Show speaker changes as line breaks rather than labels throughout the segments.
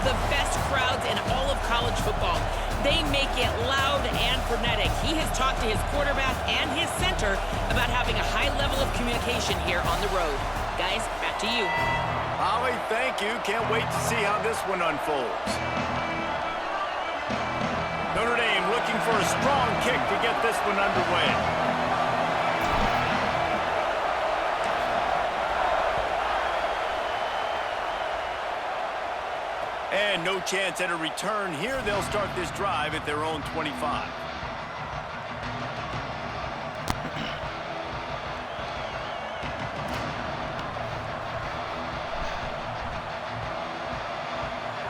the best crowds in all of college football. They make it loud and frenetic. He has talked to his quarterback and his center about having a high level of communication here on the road. Guys, back to you.
Holly, thank you. Can't wait to see how this one unfolds. Notre Dame looking for a strong kick to get this one underway. And no chance at a return here. They'll start this drive at their own 25.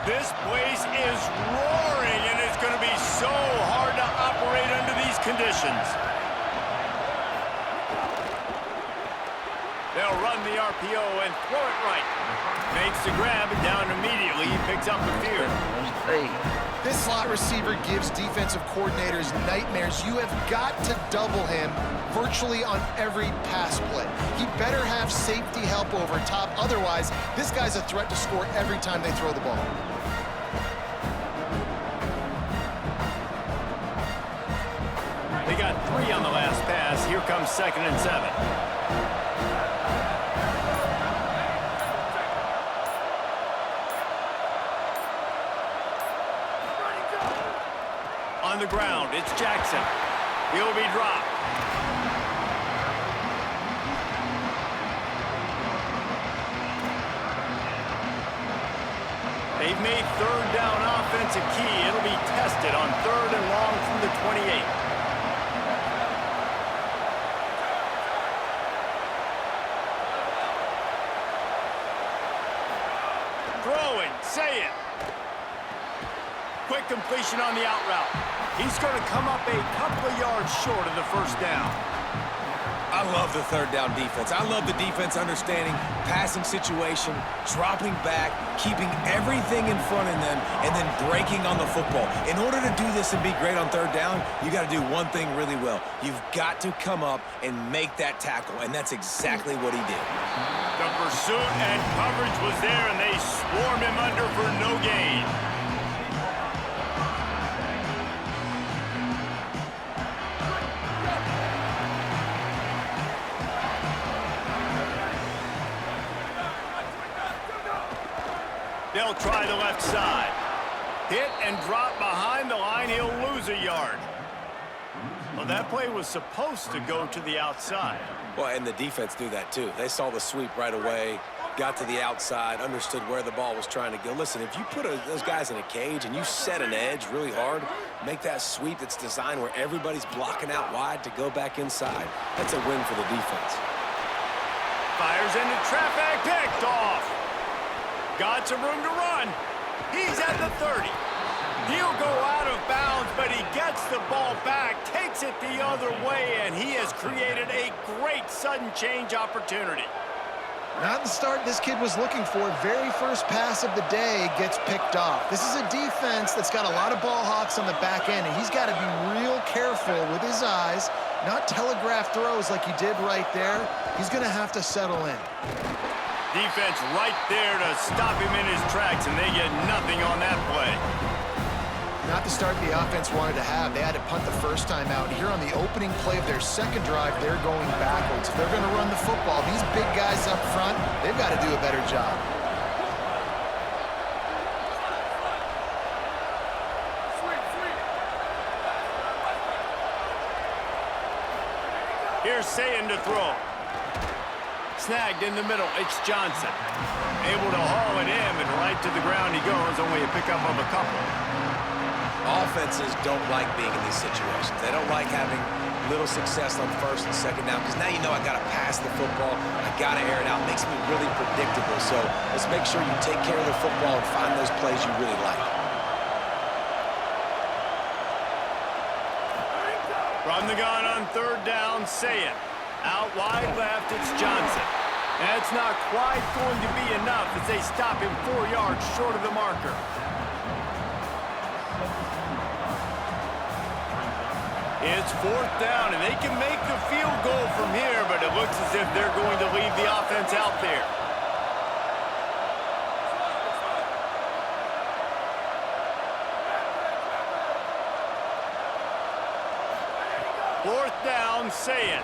This place is roaring, and it's going to be so hard to operate under these conditions. They'll run the RPO and throw it right. Makes the grab and down immediately. He picks up the fear.
This slot receiver gives defensive coordinators nightmares. You have got to double him virtually on every pass play. He better have safety help over top. Otherwise, this guy's a threat to score every time they throw the ball.
They got 3 on the last pass. Here comes 2nd and 7. On the ground, it's Jackson. He'll be dropped. They've made 3rd down offense a key. It'll be tested on 3rd and long from the 28. Throwing, say it. Quick completion on the out route. He's going to come up a couple of yards short of the 1st down.
I love the 3rd down defense. I love the defense understanding passing situation, dropping back, keeping everything in front of them, and then breaking on the football. In order to do this and be great on 3rd down, you got to do one thing really well. You've got to come up and make that tackle, and that's exactly what he did.
The pursuit and coverage was there, and they swarmed him under for no gain. They'll try the left side. Hit and drop behind the line. He'll lose a yard. Well, that play was supposed to go to the outside.
Well, and the defense knew that too. They saw the sweep right away, got to the outside, understood where the ball was trying to go. Listen, if you put those guys in a cage and you set an edge really hard, make that sweep that's designed where everybody's blocking out wide to go back inside, that's a win for the defense.
Fires into traffic, picked off. Got some room to run. He's at the 30. He'll go out of bounds, but he gets the ball back, takes it the other way, and he has created a great sudden change opportunity.
Not the start this kid was looking for. Very first pass of the day gets picked off. This is a defense that's got a lot of ball hawks on the back end, and he's got to be real careful with his eyes, not telegraph throws like he did right there. He's going to have to settle in.
Defense right there to stop him in his tracks, and they get nothing on that play.
Not the start the offense wanted to have. They had to punt the first time out. Here on the opening play of their 2nd drive, they're going backwards. If they're going to run the football, these big guys up front, they've got to do a better job.
Here's Sayin to throw. Snagged in the middle, it's Johnson. Able to haul it in, and right to the ground he goes, only a pickup of a couple.
Offenses don't like being in these situations. They don't like having little success on 1st and 2nd down, because now you know I got to pass the football, I got to air it out. It makes me really predictable. So let's make sure you take care of the football and find those plays you really like.
From the gun on 3rd down, Sayin. Out wide left, it's Johnson. That's not quite going to be enough as they stop him 4 yards short of the marker. It's 4th down, and they can make the field goal from here, but it looks as if they're going to leave the offense out there. Fourth down, Sayin.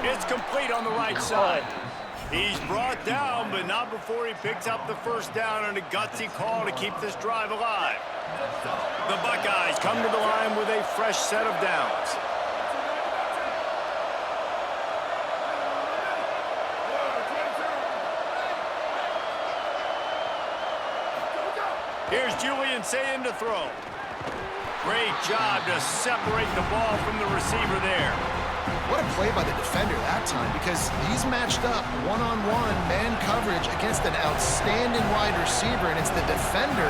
It's complete on the right side. He's brought down, but not before he picks up the first down and a gutsy call to keep this drive alive. The Buckeyes come to the line with a fresh set of downs. Here's Julian Sayin to throw. Great job to separate the ball from the receiver there.
What a play by the defender that time, because he's matched up one-on-one man coverage against an outstanding wide receiver, and it's the defender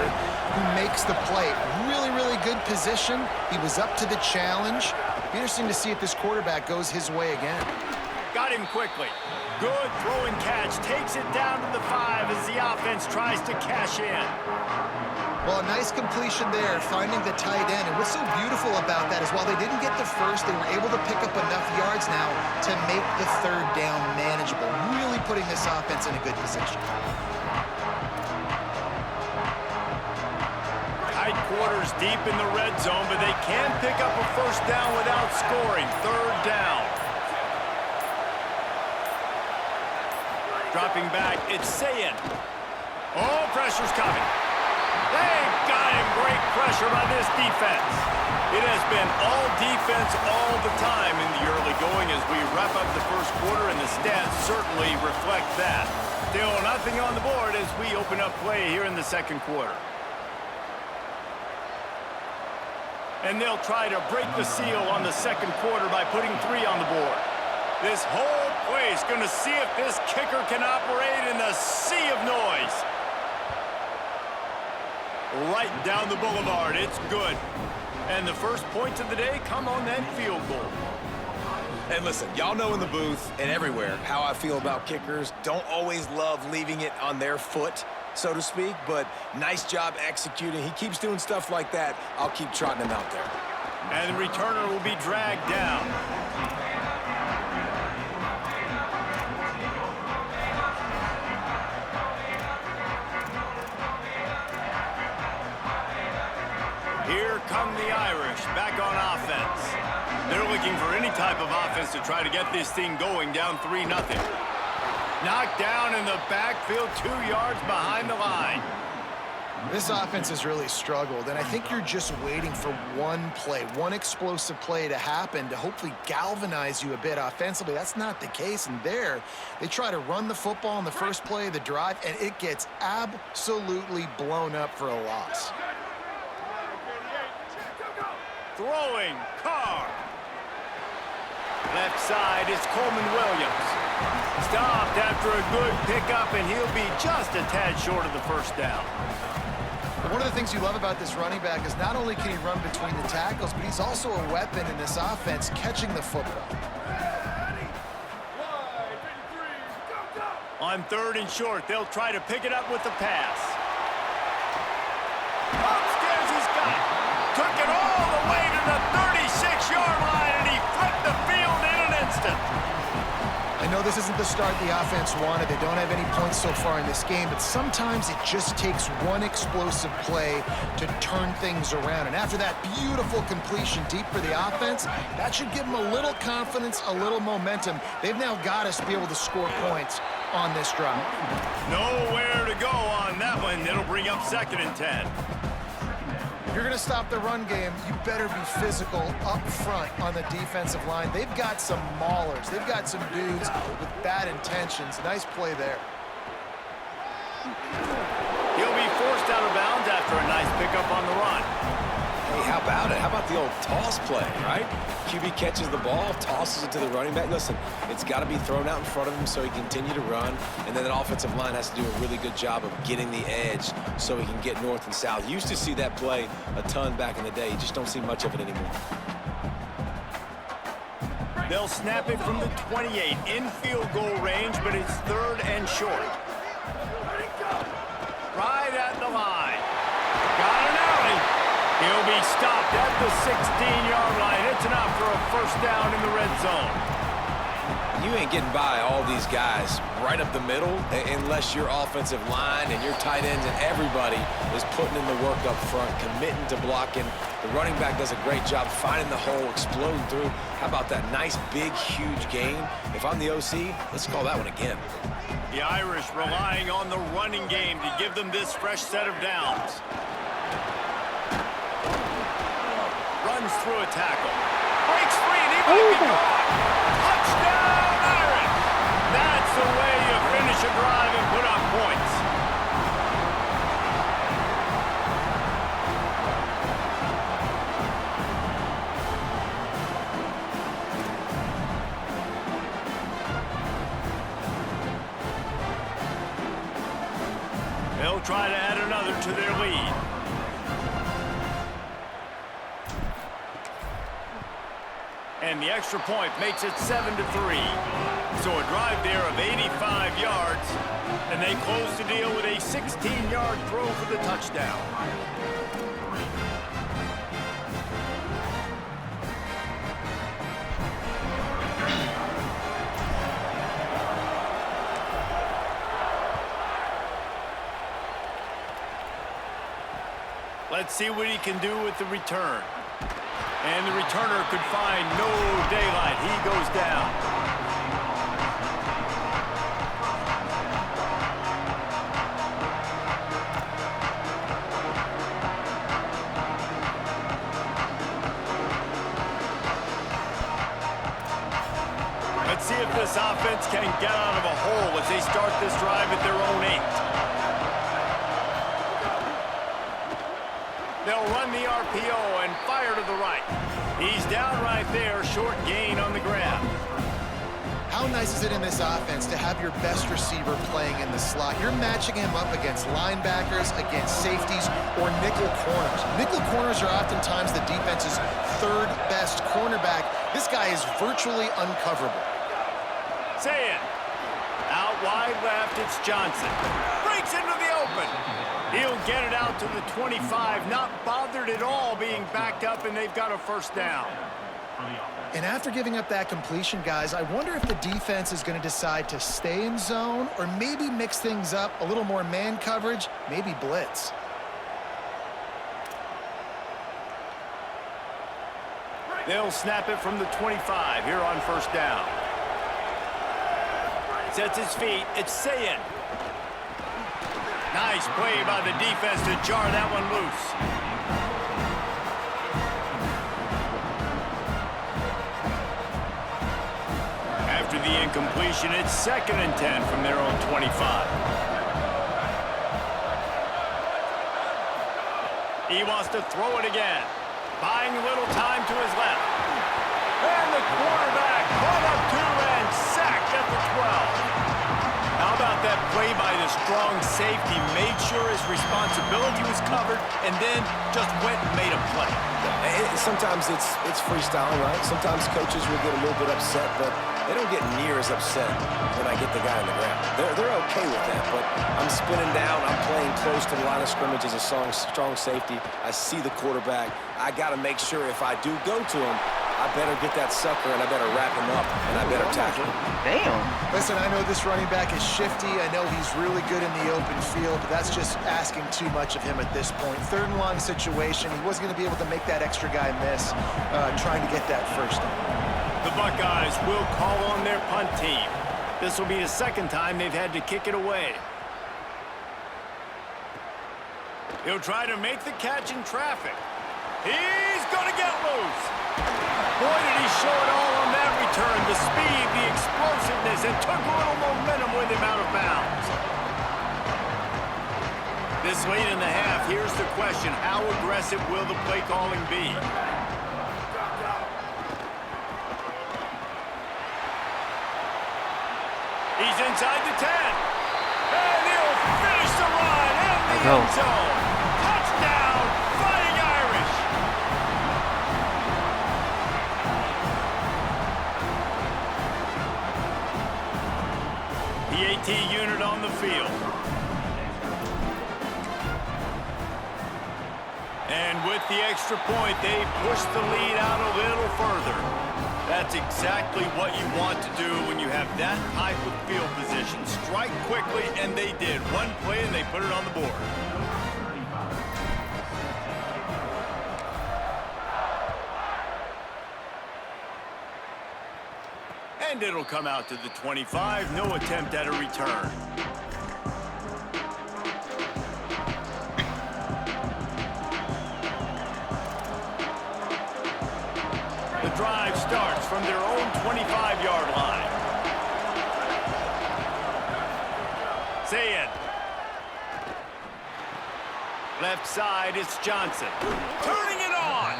who makes the play. Really, really good position. He was up to the challenge. Be interesting to see if this quarterback goes his way again.
Got him quickly. Good throw and catch. Takes it down to the 5 as the offense tries to cash in.
Well, a nice completion there, finding the tight end. And what's so beautiful about that is while they didn't get the first, they were able to pick up enough yards now to make the third down manageable, really putting this offense in a good position.
Tight quarters deep in the red zone, but they can pick up a first down without scoring. Third down. Dropping back, it's Sayin. Oh, pressure's coming. They've got him. Great pressure by this defense. It has been all defense all the time in the early going as we wrap up the first quarter, and the stats certainly reflect that. Still nothing on the board as we open up play here in the second quarter. And they'll try to break the seal on the second quarter by putting 3 on the board. This whole place going to see if this kicker can operate in the sea of noise. Right down the boulevard. It's good. And the first points of the day come on that field goal.
And listen, y'all know in the booth and everywhere how I feel about kickers. Don't always love leaving it on their foot, so to speak, but nice job executing. He keeps doing stuff like that. I'll keep trotting him out there.
And the returner will be dragged down. Here come the Irish, back on offense. They're looking for any type of offense to try to get this thing going, down 3-0. Knocked down in the backfield, 2 yards behind the line.
This offense has really struggled, and I think you're just waiting for one play, one explosive play to happen to hopefully galvanize you a bit offensively. That's not the case, and there, they try to run the football in the first play of the drive, and it gets absolutely blown up for a loss.
Throwing, Carr. Left side, it's Coleman Williams. Stopped after a good pickup, and he'll be just a tad short of the first down.
One of the things you love about this running back is not only can he run between the tackles, but he's also a weapon in this offense, catching the football.
On 3rd and short, they'll try to pick it up with the pass. Upstairs he's got it. Took it all the way to the 36-yard line, and he flipped the field in an instant.
I know this isn't the start the offense wanted. They don't have any points so far in this game, but sometimes it just takes one explosive play to turn things around. And after that beautiful completion deep for the offense, that should give them a little confidence, a little momentum. They've now got us to be able to score points on this drive.
Nowhere to go on that one. It'll bring up 2nd and 10.
If you're going to stop the run game, you better be physical up front on the defensive line. They've got some maulers. They've got some dudes with bad intentions. Nice play there.
He'll be forced out of bounds after a nice pickup on the run.
Hey, how about it? How about the old toss play, right? QB catches the ball, tosses it to the running back. Listen, it's got to be thrown out in front of him so he can continue to run, and then that offensive line has to do a really good job of getting the edge so he can get north and south. You used to see that play a ton back in the day. You just don't see much of it anymore.
They'll snap it from the 28 in field goal range, but it's 3rd and short. Right at the line. Got an alley. He'll be stopped at the 16-yard line. It's enough for a first down in the red zone.
You ain't getting by all these guys right up the middle unless your offensive line and your tight ends and everybody is putting in the work up front, committing to blocking. The running back does a great job finding the hole, exploding through. How about that nice, big, huge gain? If I'm the OC, let's call that one again.
The Irish relying on the running game to give them this fresh set of downs. Runs through a tackle. Breaks free and he might be gone. Touchdown, Irish! That's the way you finish a drive and put up points. They'll try to add another to their lead. And the extra point makes it 7-3. So a drive there of 85 yards, and they close the deal with a 16-yard throw for the touchdown. Let's see what he can do with the return. And the returner could find no daylight. He goes down. Let's see if this offense can get out of a hole as they start this drive at their own 8. They'll run the RPO and fire to the right. He's down right there, short gain on the grab.
How nice is it in this offense to have your best receiver playing in the slot? You're matching him up against linebackers, against safeties, or nickel corners. Nickel corners are oftentimes the defense's third best cornerback. This guy is virtually uncoverable.
Say it. Out wide left, it's Johnson. Breaks into the open. He'll get it out to the 25, not bothered at all being backed up, and they've got a first down.
And after giving up that completion, guys, I wonder if the defense is going to decide to stay in zone or maybe mix things up, a little more man coverage, maybe blitz.
They'll snap it from the 25 here on first down. Sets his feet. It's Sayin. Nice play by the defense to jar that one loose. After the incompletion, it's 2nd and 10 from their own 25. He wants to throw it again. Buying a little time to his left. And the quarterback caught up to and sacked at the 12. How about that play by the strong safety? Made sure his responsibility was covered and then just went and made a play.
Sometimes it's freestyle, right? Sometimes coaches will get a little bit upset, but they don't get near as upset when I get the guy on the ground. They're okay with that, but I'm spinning down. I'm playing close to the line of scrimmage as a strong safety. I see the quarterback. I got to make sure if I do go to him, I better get that sucker, and I better wrap him up, and I better tackle him.
Damn.
Listen, I know this running back is shifty. I know he's really good in the open field, but that's just asking too much of him at this point. 3rd and long situation. He wasn't going to be able to make that extra guy miss, trying to get that first down.
The Buckeyes will call on their punt team. This will be the 2nd time they've had to kick it away. He'll try to make the catch in traffic. He's going to get loose. Boy, did he show it all on that return. The speed, the explosiveness, and took a little momentum with him out of bounds. This late in the half, here's the question. How aggressive will the play calling be? He's inside the 10. And he'll finish the run in the end zone. Touchdown, Fighting Irish. The AT unit on the field. And with the extra point, they push the lead out a little further. That's exactly what you want to do when you have that type of field position. Strike quickly, and they did. One play, and they put it on the board. And it'll come out to the 25. No attempt at a return. The drive starts from their own 25-yard line. Sayed. Left side, it's Johnson. Turning it on!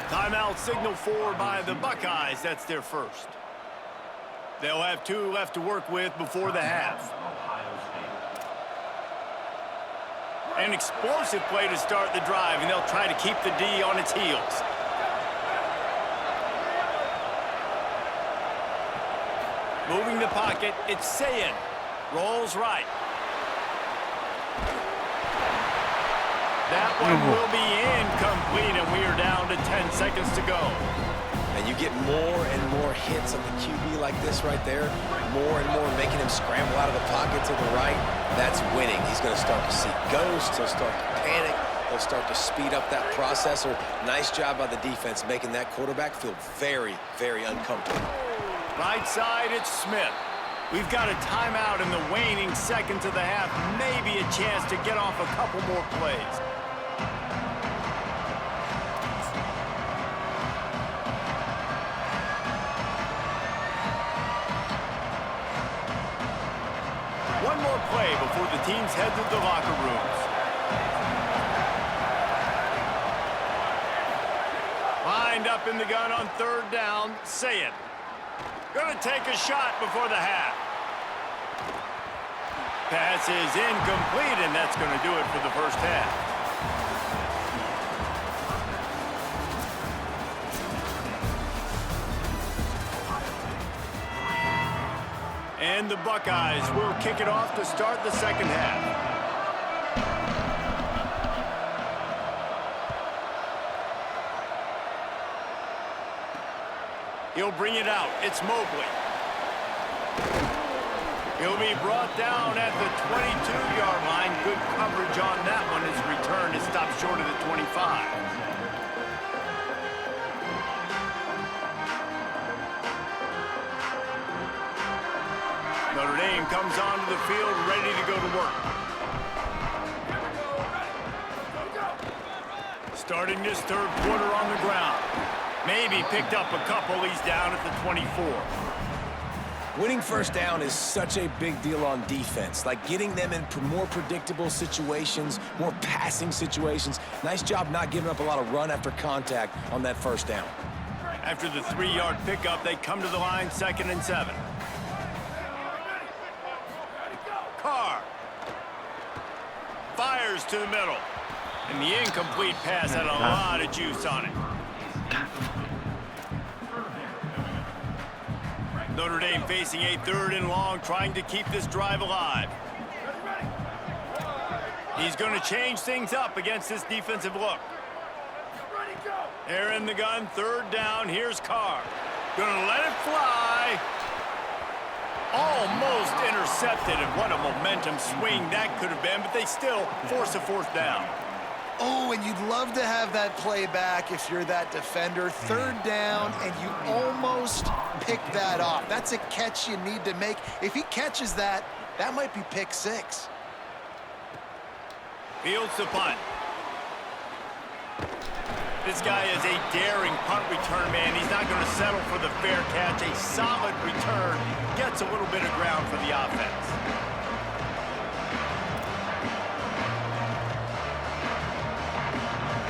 Timeout signal forward by the Buckeyes. That's their first. They'll have 2 left to work with before the half. An explosive play to start the drive, and they'll try to keep the D on its heels. Moving the pocket, it's Sayed. Rolls right. That one will be incomplete, and we are down to 10 seconds to go.
And you get more and more hits on the QB like this right there, more and more making him scramble out of the pocket to the right. That's winning. He's going to start to see ghosts. He'll start to panic. He'll start to speed up that processor. Nice job by the defense making that quarterback feel very, very uncomfortable.
Right side, it's Smith. We've got a timeout in the waning seconds of the half. Maybe a chance to get off a couple more plays. One more play before the teams head to the locker rooms. Lined up in the gun on third down, Sayed. Going to take a shot before the half. Pass is incomplete, and that's going to do it for the first half. And the Buckeyes will kick it off to start the second half. He'll bring it out. It's Mobley. He'll be brought down at the 22-yard line. Good coverage on that one. His return is stopped short of the 25. Notre Dame comes onto the field ready to go to work. Starting this third quarter on the ground. Maybe picked up a couple. He's down at the 24.
Winning first down is such a big deal on defense, like getting them in more predictable situations, more passing situations. Nice job not giving up a lot of run after contact on that first down.
After the 3-yard pickup, they come to the line, 2nd and 7. Carr fires to the middle, and the incomplete pass had a lot of juice on it. Notre Dame facing a 3rd and long, trying to keep this drive alive. He's going to change things up against this defensive look. They're in the gun, 3rd down. Here's Carr. Going to let it fly. Almost intercepted, and what a momentum swing that could have been, but they still force a 4th down.
Oh, and you'd love to have that play back if you're that defender. 3rd down, and you almost pick that off. That's a catch you need to make. If he catches that, that might be pick 6.
Fields the punt. This guy is a daring punt return man. He's not going to settle for the fair catch. A solid return. Gets a little bit of ground for the offense.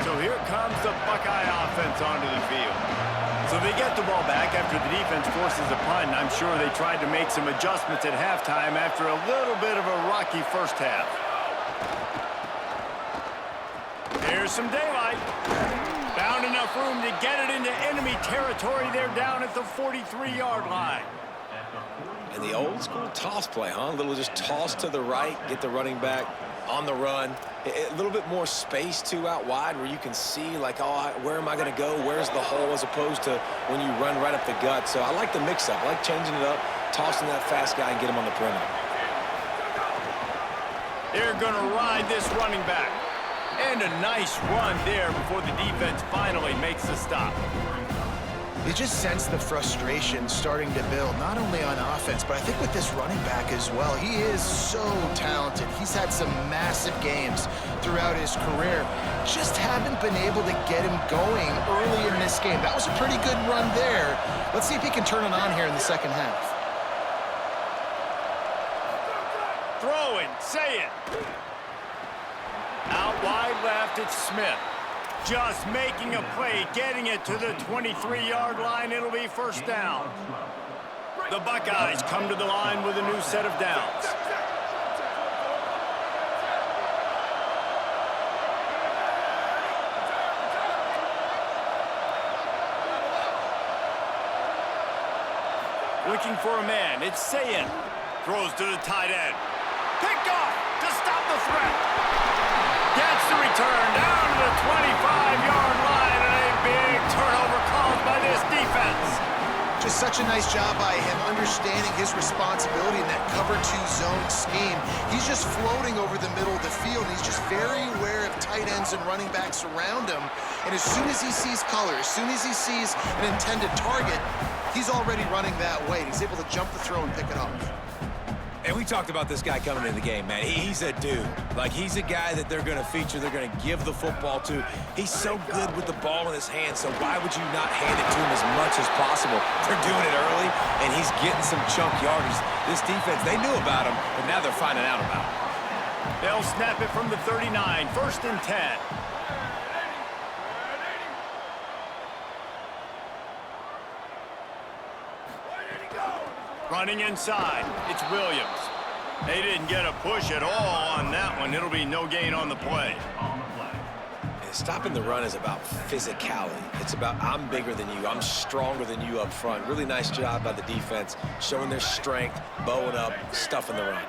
So here comes the Buckeye offense onto the field. So they get the ball back after the defense forces a punt. I'm sure they tried to make some adjustments at halftime after a little bit of a rocky first half. There's some daylight. Found enough room to get it into enemy territory. They're down at the 43-yard line.
And the old school toss play, huh? A little just toss to the right, get the running back on the run. A little bit more space, too, out wide where you can see, like, oh, where am I going to go? Where's the hole, as opposed to when you run right up the gut. So I like the mix-up. I like changing it up, tossing that fast guy and get him on the perimeter.
They're going to ride this running back. And a nice run there before the defense finally makes the stop.
You just sense the frustration starting to build, not only on offense, but I think with this running back as well. He is so talented. He's had some massive games throughout his career. Just haven't been able to get him going early in this game. That was a pretty good run there. Let's see if he can turn it on here in the second half.
Throwing, say it. Out wide left, it's Smith. Just making a play, getting it to the 23-yard line. It'll be first down. The Buckeyes come to the line with a new set of downs. Looking for a man, it's Sayin. Throws to the tight end. Picked off to stop the threat. Gets the return down to the 25-yard line, and a big turnover caused by this defense.
Just such a nice job by him understanding his responsibility in that cover 2 zone scheme. He's just floating over the middle of the field. He's just very aware of tight ends and running backs around him. And as soon as he sees color, as soon as he sees an intended target, he's already running that way. He's able to jump the throw and pick it off.
And we talked about this guy coming into the game, man. He's a dude. Like, he's a guy that they're going to feature, they're going to give the football to. He's so good with the ball in his hand, so why would you not hand it to him as much as possible? They're doing it early, and he's getting some chunk yardage. This defense, they knew about him, but now they're finding out about him.
They'll snap it from the 39, first and 10. Running inside, it's Williams. They didn't get a push at all on that one. It'll be no gain on the play.
And stopping the run is about physicality. It's about, I'm bigger than you, I'm stronger than you up front. Really nice job by the defense, showing their strength, bowing up, stuffing the run.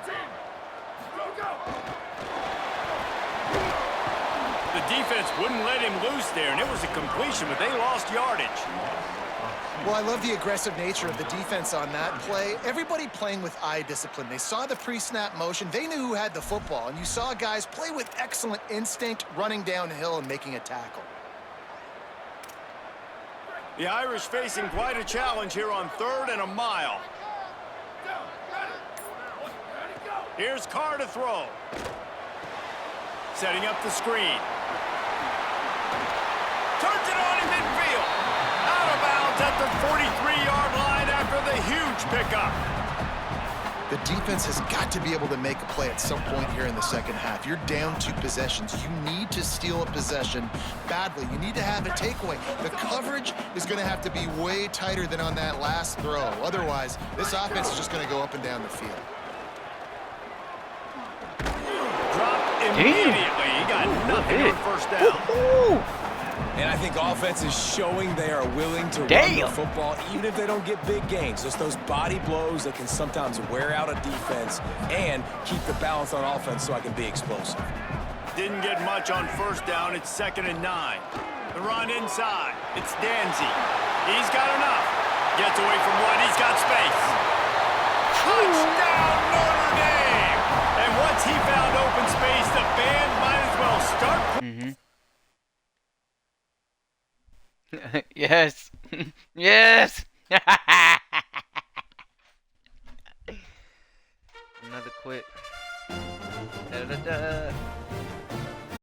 The defense wouldn't let him loose there, and it was a completion, but they lost yardage.
Well, I love the aggressive nature of the defense on that play. Everybody playing with eye discipline. They saw the pre-snap motion. They knew who had the football, and you saw guys play with excellent instinct, running downhill and making a tackle.
The Irish facing quite a challenge here on 3rd and a mile. Here's Carr to throw. Setting up the screen. Turns it on in midfield. Out of bounds at the 43-yard line after the huge pickup.
The defense has got to be able to make a play at some point here in the second half. You're down 2 possessions. You need to steal a possession badly. You need to have a takeaway. The coverage is going to have to be way tighter than on that last throw. Otherwise, this offense is just going to go up and down the field.
Dropped immediately. He got nothing on first down.
And I think offense is showing they are willing to run the football, even if they don't get big gains. Just those body blows that can sometimes wear out a defense and keep the balance on offense so I can be explosive.
Didn't get much on first down. It's 2nd and 9. The run inside. It's Danzy. He's got enough. Gets away from one. He's got space. Touchdown, Notre Dame! And once he found open space, the band might as well start.
Yes. Yes. Another quick. Da, da, da.